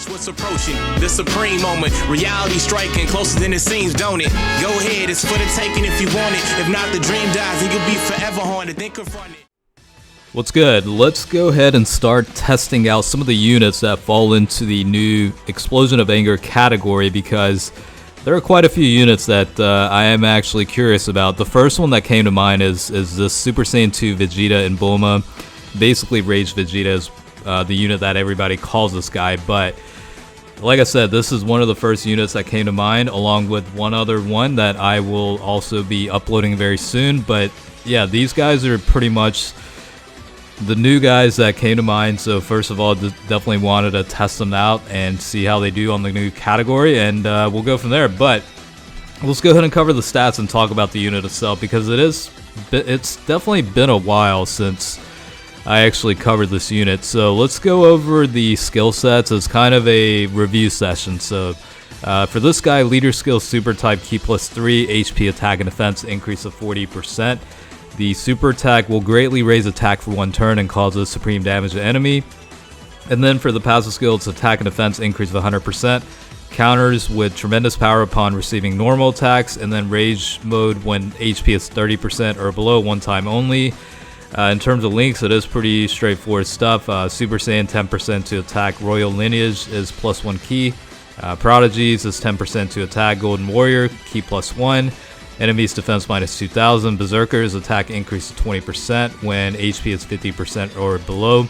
What's approaching the supreme moment, reality striking closer than it seems, don't it? Go ahead, it's for the taking if you want it. If not, the dream dies and you'll be forever haunted. Then confront it. What's good? Let's go ahead and start testing out some of the units that fall into the new Explosion of Anger category, because there are quite a few units that I am actually curious about. The first one that came to mind is this Super Saiyan 2 Vegeta and Bulma. Basically, Rage Vegeta is the unit that everybody calls this guy, but like I said, this is one of the first units that came to mind, along with one other one that I will also be uploading very soon. But yeah, these guys are pretty much the new guys that came to mind. So first of all, definitely wanted to test them out and see how they do on the new category, and we'll go from there. But let's go ahead and cover the stats and talk about the unit itself, because it's definitely been a while since I actually covered this unit. So let's go over the skill sets as kind of a review session. So for this guy, leader skill super type Ki +3, HP attack and defense increase of 40%. The super attack will greatly raise attack for one turn and causes supreme damage to enemy. And then for the passive skill, it's attack and defense increase of 100%. Counters with tremendous power upon receiving normal attacks. And then rage mode when HP is 30% or below, one time only. In terms of links, it is pretty straightforward stuff. Super Saiyan 10% to attack. Royal Lineage is +1 Ki. Prodigies is 10% to attack. Golden Warrior, Ki +1. Enemies defense -2000. Berserkers attack increase to 20% when HP is 50% or below.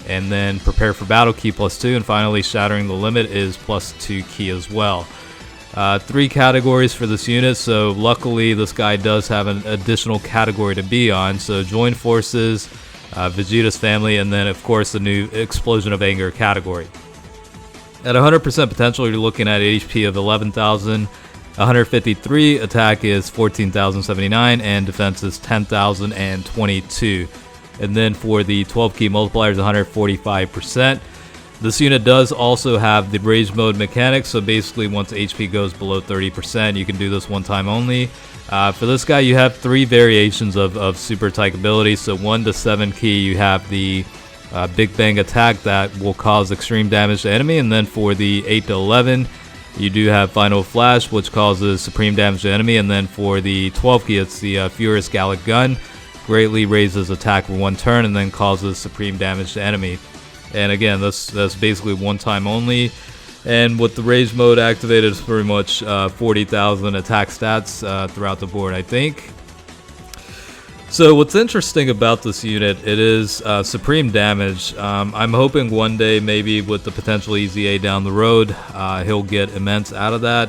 And then Prepare for Battle, Ki +2. And finally, Shattering the Limit is +2 Ki as well. 3 categories for this unit, so luckily this guy does have an additional category to be on. So Join Forces, Vegeta's Family, and then of course the new Explosion of Anger category. At 100% potential, you're looking at HP of 11,153, attack is 14,079, and defense is 10,022. And then for the 12 Ki Multiplier is 145%. This unit does also have the rage mode mechanics, so basically once HP goes below 30%, you can do this one time only. For this guy, you have 3 variations of super attack abilities. So 1 to 7 Ki, you have the Big Bang attack that will cause extreme damage to enemy, and then for the 8 to 11, you do have Final Flash, which causes supreme damage to enemy, and then for the 12 Ki, it's the Furious Gallic Gun, greatly raises attack for one turn and then causes supreme damage to enemy. And again, that's basically one time only. And with the rage mode activated, it's pretty much 40,000 attack stats throughout the board, I think. So what's interesting about this unit, it is supreme damage. I'm hoping one day, maybe with the potential EZA down the road, he'll get immense out of that.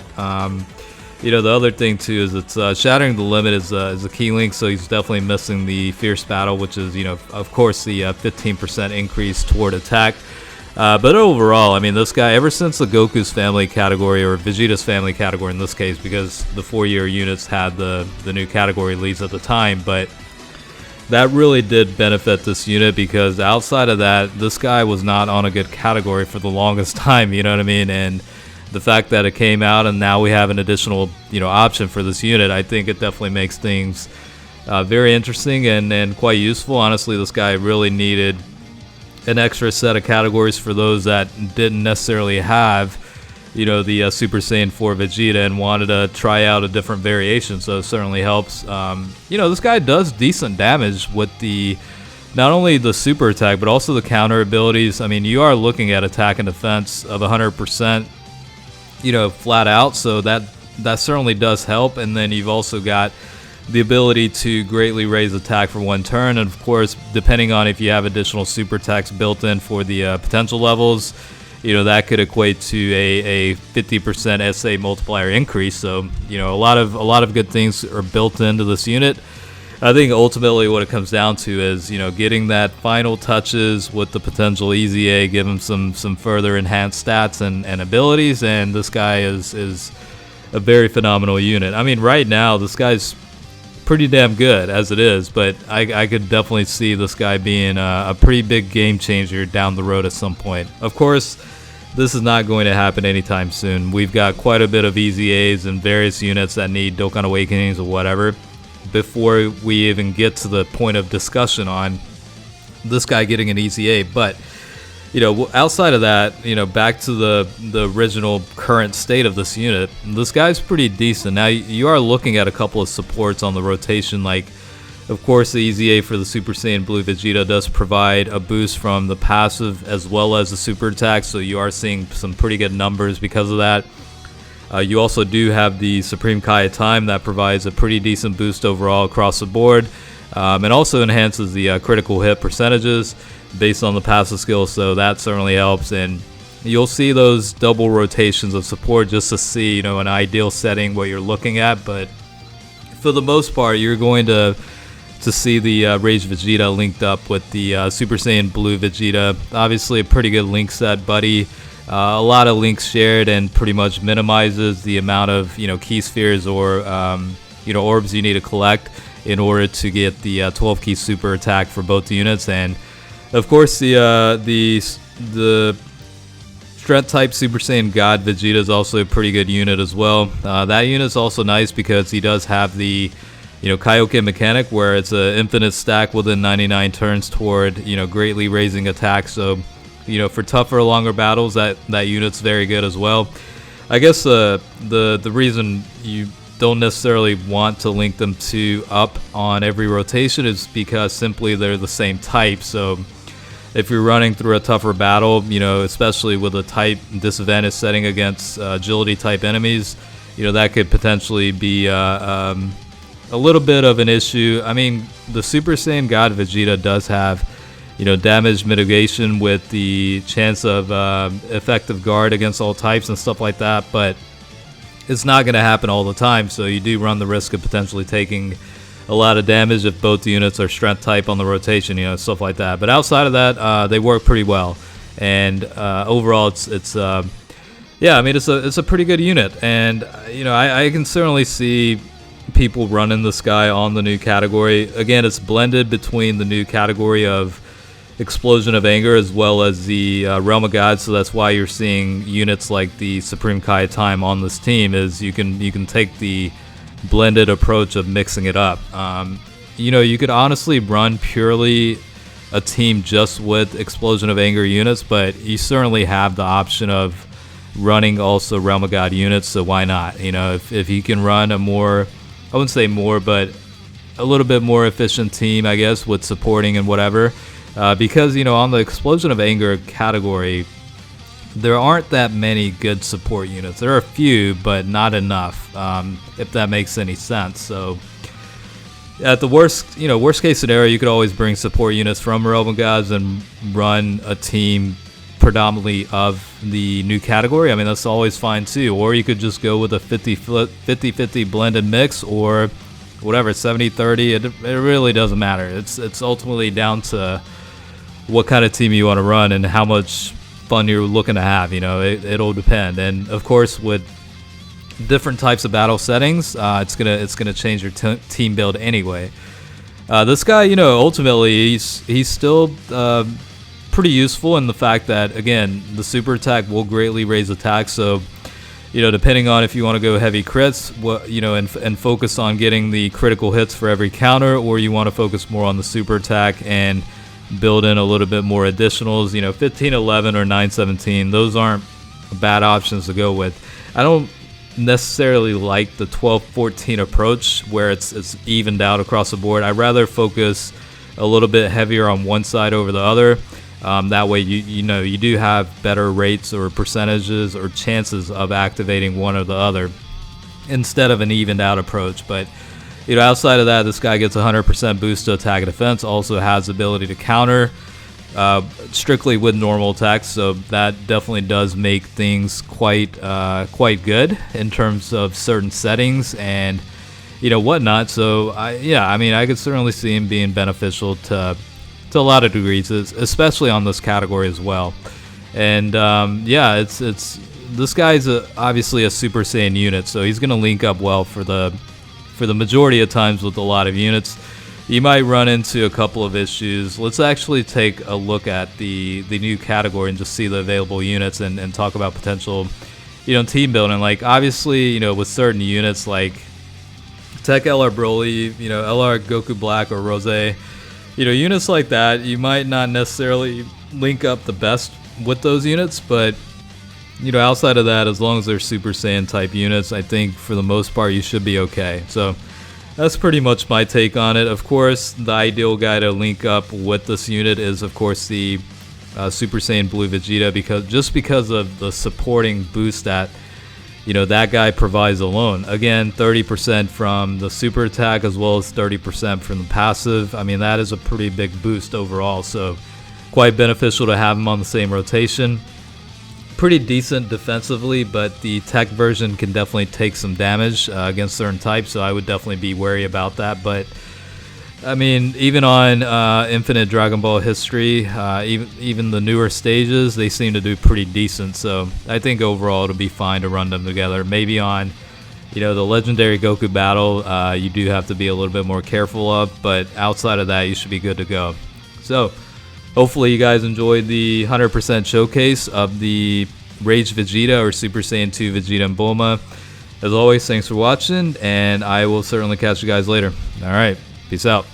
You know, the other thing too is it's Shattering the Limit is a key link, so he's definitely missing the Fierce Battle, which is, you know, of course the 15% increase toward attack. But overall, I mean, this guy, ever since the Goku's family category, or Vegeta's family category in this case, because the 4-year units had the new category leads at the time, but that really did benefit this unit, because outside of that, this guy was not on a good category for the longest time, you know what I mean? And the fact that it came out and now we have an additional, you know, option for this unit, I think it definitely makes things very interesting and quite useful. Honestly, this guy really needed an extra set of categories for those that didn't necessarily have, you know, the Super Saiyan 4 Vegeta and wanted to try out a different variation, so it certainly helps. You know, this guy does decent damage with the not only the super attack but also the counter abilities. I mean, you are looking at attack and defense of 100%, you know, flat out, so that certainly does help. And then you've also got the ability to greatly raise attack for one turn, and of course, depending on if you have additional super attacks built in for the potential levels, you know, that could equate to a 50% SA multiplier increase. So, you know, a lot of good things are built into this unit. I think ultimately what it comes down to is, you know, getting that final touches with the potential EZA, give him some further enhanced stats and abilities, and this guy is a very phenomenal unit. I mean, right now this guy's pretty damn good as it is, but I could definitely see this guy being a pretty big game changer down the road at some point. Of course, this is not going to happen anytime soon. We've got quite a bit of EZAs and various units that need Dokkan Awakenings or whatever before we even get to the point of discussion on this guy getting an EZA. But outside of that, back to the original current state of this unit, this guy's pretty decent. Now, you are looking at a couple of supports on the rotation, like, of course, the EZA for the Super Saiyan Blue Vegeta does provide a boost from the passive as well as the super attack, so you are seeing some pretty good numbers because of that. You also do have the Supreme Kai Time that provides a pretty decent boost overall across the board, and also enhances the critical hit percentages based on the passive skill, so that certainly helps. And you'll see those double rotations of support just to see, an ideal setting what you're looking at. But for the most part, you're going to see the Rage Vegeta linked up with the Super Saiyan Blue Vegeta. Obviously a pretty good link set, buddy. A lot of links shared, and pretty much minimizes the amount of key spheres or orbs you need to collect in order to get the 12 key super attack for both units. And of course, the Strength type Super Saiyan God Vegeta is also a pretty good unit as well. That unit is also nice because he does have the Kaioken mechanic, where it's an infinite stack within 99 turns toward greatly raising attack. So for tougher, longer battles, that unit's very good as well. I guess the reason you don't necessarily want to link them two up on every rotation is because simply they're the same type. So if you're running through a tougher battle, especially with a type disadvantage setting against agility type enemies, that could potentially be a little bit of an issue. I mean, the Super Saiyan God Vegeta does have damage mitigation with the chance of effective guard against all types and stuff like that, but it's not going to happen all the time, so you do run the risk of potentially taking a lot of damage if both units are strength type on the rotation, stuff like that. But outside of that, they work pretty well, and overall, it's a pretty good unit. And I can certainly see people running this guy on the new category. Again, it's blended between the new category of Explosion of Anger as well as the Realm of God, so that's why you're seeing units like the Supreme Kai Time on this team. Is you can take the blended approach of mixing it up. You could honestly run purely a team just with Explosion of Anger units, but you certainly have the option of running also Realm of God units, so why not? If you can run a more, I wouldn't say more, but a little bit more efficient team, I guess, with supporting and whatever. Because, on the Explosion of Anger category, there aren't that many good support units. There are a few, but not enough, if that makes any sense. So, at the worst case scenario, you could always bring support units from Realm of Gods and run a team predominantly of the new category. I mean, that's always fine too. Or you could just go with a 50-50 blended mix, or whatever, 70-30. It really doesn't matter. It's ultimately down to what kind of team you want to run and how much fun you're looking to have. It'll depend. And of course, with different types of battle settings, it's gonna change your team build anyway. This guy, ultimately he's still pretty useful in the fact that, again, the super attack will greatly raise attack. So depending on if you want to go heavy crits, and focus on getting the critical hits for every counter, or you want to focus more on the super attack and build in a little bit more additionals, 15-11 or 9-17, those aren't bad options to go with. I don't necessarily like the 12-14 approach where it's evened out across the board. I'd rather focus a little bit heavier on one side over the other. That way you do have better rates or percentages or chances of activating one or the other instead of an evened out approach. But outside of that, this guy gets 100% boost to attack and defense, also has the ability to counter strictly with normal attacks, so that definitely does make things quite good in terms of certain settings and whatnot. So I could certainly see him being beneficial to a lot of degrees, especially on this category as well. And it's this guy's obviously a Super Saiyan unit, so he's going to link up well for the majority of times with a lot of units. You might run into a couple of issues. Let's actually take a look at the new category and just see the available units and talk about potential team building. Like, obviously, with certain units like Tech LR Broly, LR Goku Black or Rose, units like that, you might not necessarily link up the best with those units, but you know, outside of that, as long as they're Super Saiyan type units, I think for the most part you should be okay. So that's pretty much my take on it. Of course, the ideal guy to link up with this unit is, of course, the Super Saiyan Blue Vegeta, because of the supporting boost that, you know, that guy provides alone. Again, 30% from the super attack as well as 30% from the passive. I mean, that is a pretty big boost overall, so quite beneficial to have him on the same rotation. Pretty decent defensively, but the tech version can definitely take some damage against certain types, so I would definitely be wary about that. But I mean, even on Infinite Dragon Ball history, even the newer stages, they seem to do pretty decent. So I think overall it'll be fine to run them together. Maybe on, you know, the Legendary Goku battle, you do have to be a little bit more careful of, but outside of that, you should be good to go. So hopefully you guys enjoyed the 100% showcase of the Rage Vegeta or Super Saiyan 2 Vegeta and Bulma. As always, thanks for watching, and I will certainly catch you guys later. Alright, peace out.